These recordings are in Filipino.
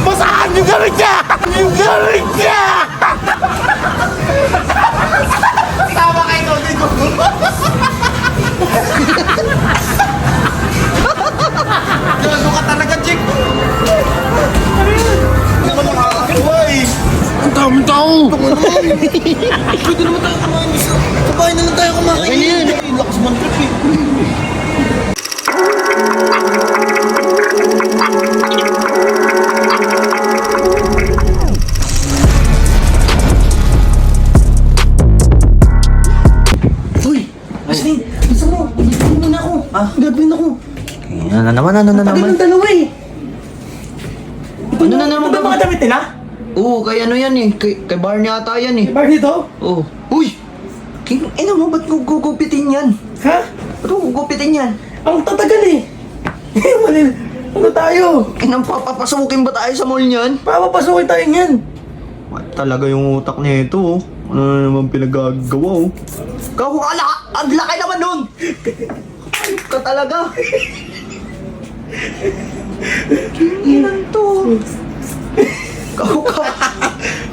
Basahan yung gamit niya! Yung gamit niya! Tama kayo ito dito. Gago ka talaga, Chick! Naman nakakaway! Ang daming tao! Pwede naman tayo kumain. Kabahin na lang tayo kumain. Okay na yan. Lakas man trip eh. Gagawin ako. Ano na naman? Tagal ng dalawa eh. Ano na naman? Ano ba mga damit nila? Oo, kay ano yan eh. Kay Barney ata yan eh. Barney to? Oo. Uy! Ino mo, ba't gugupitin yan? Ha? Ba't gugupitin yan? Ang tatagal eh. Malil. Ano tayo? Inang papapasukin ba tayo sa mall niyan? Papapasukin tayo niyan. What talaga yung utak niya ito oh. Ano na naman pinagagawa oh. Kakukala ka! Ang laki naman nun! Ayop ka talaga! Ilan to? Kakuka!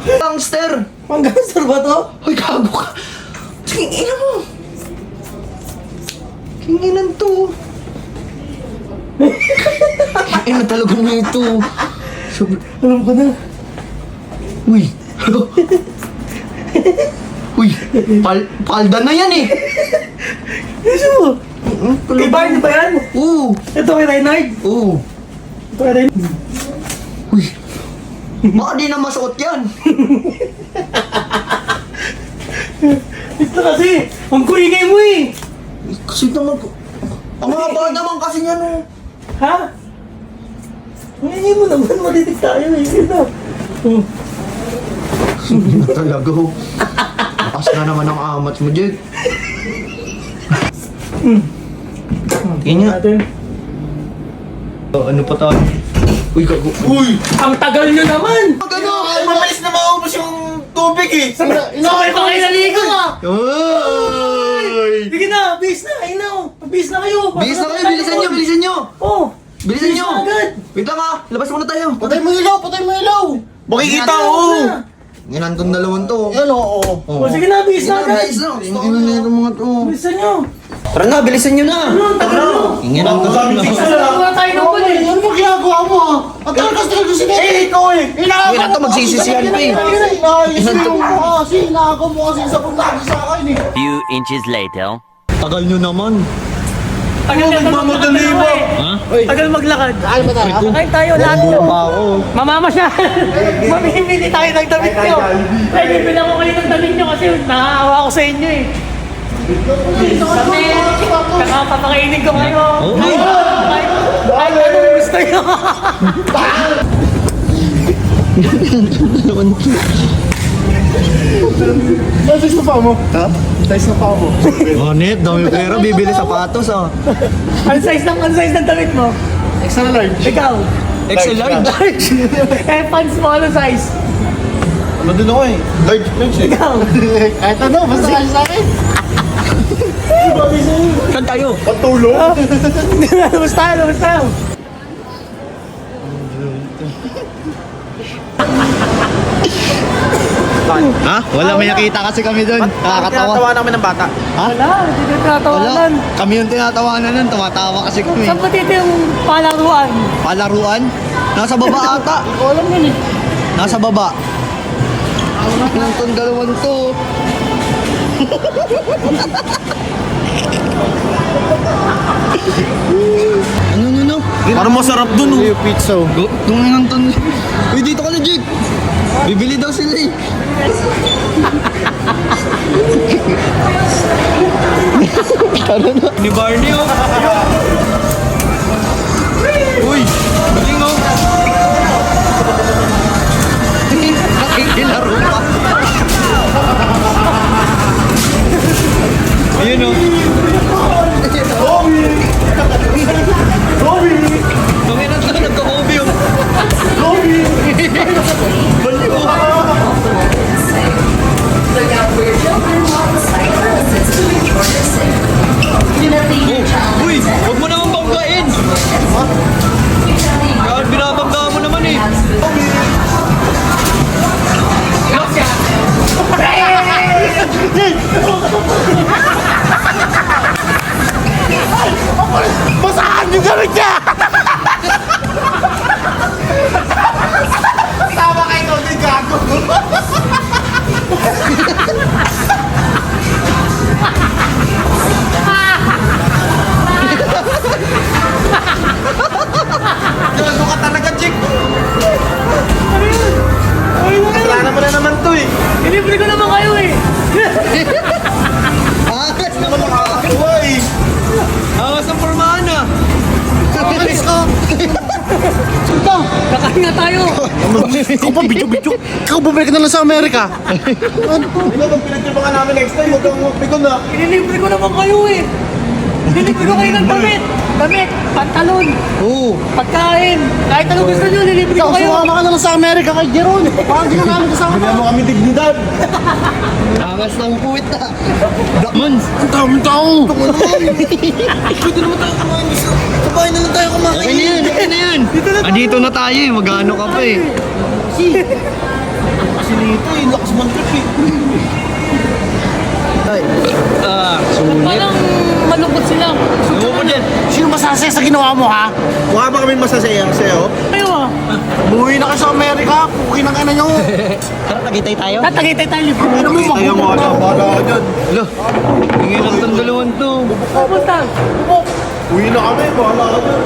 Gangster! Pang-gangster ba to? Hoy, gago ka! Tingin mo! Kinginan to! Ina talaga mo ito! Alam ko na. Uy! Uy! Palda na yan eh! Gusto mo? Kay Barney ba yan? Oo! Ito kay Reynard? Oo! Ito kay Reynard? Uy! Baka di na masuot yan! Ito kasi, ang kuingay mo eh! Kasi naman po. Ang haba naman kasi yan oh. Ha? Kuingay mo naman, matitig tayo eh. Ito. Hindi na talaga oh. Lakas na naman ang amat mo, Jed. Tingin niya. Ano pa tayo? Uy, gago. Uy! Ang tagal nyo naman! Ano? Ay, mabilis na maubos yung tubig eh! Sabay pa kayo naligo ah! Uy! Sige na, bis na, inaw! Bis na kayo! Bilis na kayo, bilisan nyo, bilisan nyo! Oh! Bilisan Bilis nyo! na agad! Wait lang ah, labas muna tayo. Patay mo ilaw! Patay mo ilaw! Makikita oh! Ngayon tong dalawang to. Yan oo! Oh, sige na, bis na agad! Bilis na, ino na yung mga to. Bilisan nyo! Tara na, bilisan nyo na! Tagal nyo! Ingin ang kasama. Wala tayo ng pala eh! Ano mo ginagawa mo ah? Ang tagal si Nete! Eh, ikaw eh! Uy, na to, magsisisihan pa eh. Inaayos mo kasi! Inaagaw mo kasi sa punlagi sa akin eh! Few inches later. Tagal nyo naman. Tagal nagmamadali mo! Ha? Tagal maglakad! Kain ba tayo? Kain tayo lahat nyo! Ako. Mamama siya! Mamimili tayo ng damit nyo! Ay, bibili ako kayo ng damit nyo kasi nakaawa ko sa inyo eh! Kami, kakapapakainin ko kayo! Ay, anong gusto nyo? Size na pa mo? Ha? Size na pa mo? Oh, net, dami pera, bibili sapatos ah. Ano size ng damit mo? Extra large. Ikaw? XL large. Large! Eh, pants mo, ano size? Ano din ako eh. Large eh. Ikaw? Kahit ano, basta kasi sa akin. Saan tayo? Patulong. Basta. Ha? Wala, may nakita kasi kami doon. Nakakatawa. Tinatawa namin ng bata. Ha? Wala, hindi na tinatawanan. Kami yung tinatawanan nun, tumatawa kasi kami. Saan ba dito yung palaruan? Palaruan? Nasa baba ata. Hindi ko alam yun eh. Nasa baba. Ang tong dalawang to. Ano? Parang masarap dun oh. Yung pizza oh. Tungin ang ton. Uy, dito ka na, Jake. Bibili daw sila eh. Tara na. Ni Barney oh. Uy, galing oh. Nakikilaro pa. Ayun oh. Tungin ang ton, nagka-Kobe oh. Baliw oh. Uy, huwag mo naman banggain. Shopping nga tayo. Ikaw pa, video. Ikaw bumalik ka na lang sa Amerika. Ano? Pag pinagtripangan namin next time, huwag kang magpikon na. Inilibre ko naman kayo eh. Inilibre ko kayo ng damit. Damit, pantalon, Oo. pagkain. Kahit anong gusto nyo, nilibre Ikaw, ko kayo. sumama ka na lang sa Amerika kay Jeron. Parang di na namin kasama. Hindi mo kami dignidad. Angas ng puwit na. Dakmans. Ang daming tao. Pwede naman tayo kumain. Sa bahay na lang tayo kumain. Okay na yan, okay na yan. Dito na tayo eh, mag-ano ka pa eh. Kasi nito eh, lakas man trip eh. Parang malungkot sila. Ewan ko dyan. Sino masasaya sa ginawa mo ha? Mukha ba kami masasaya sa'yo? Kayo ah. Umuwi na kayo sa Amerika, puki ng ina nyo. Tara, Tagaytay tayo. Tatagitay tayo libre. Ano mo, magbubok na. Bala ka dyan. Lo, tingin lang itong dalawan to. Pupunta. Uwi na kami, bahala ka dyan.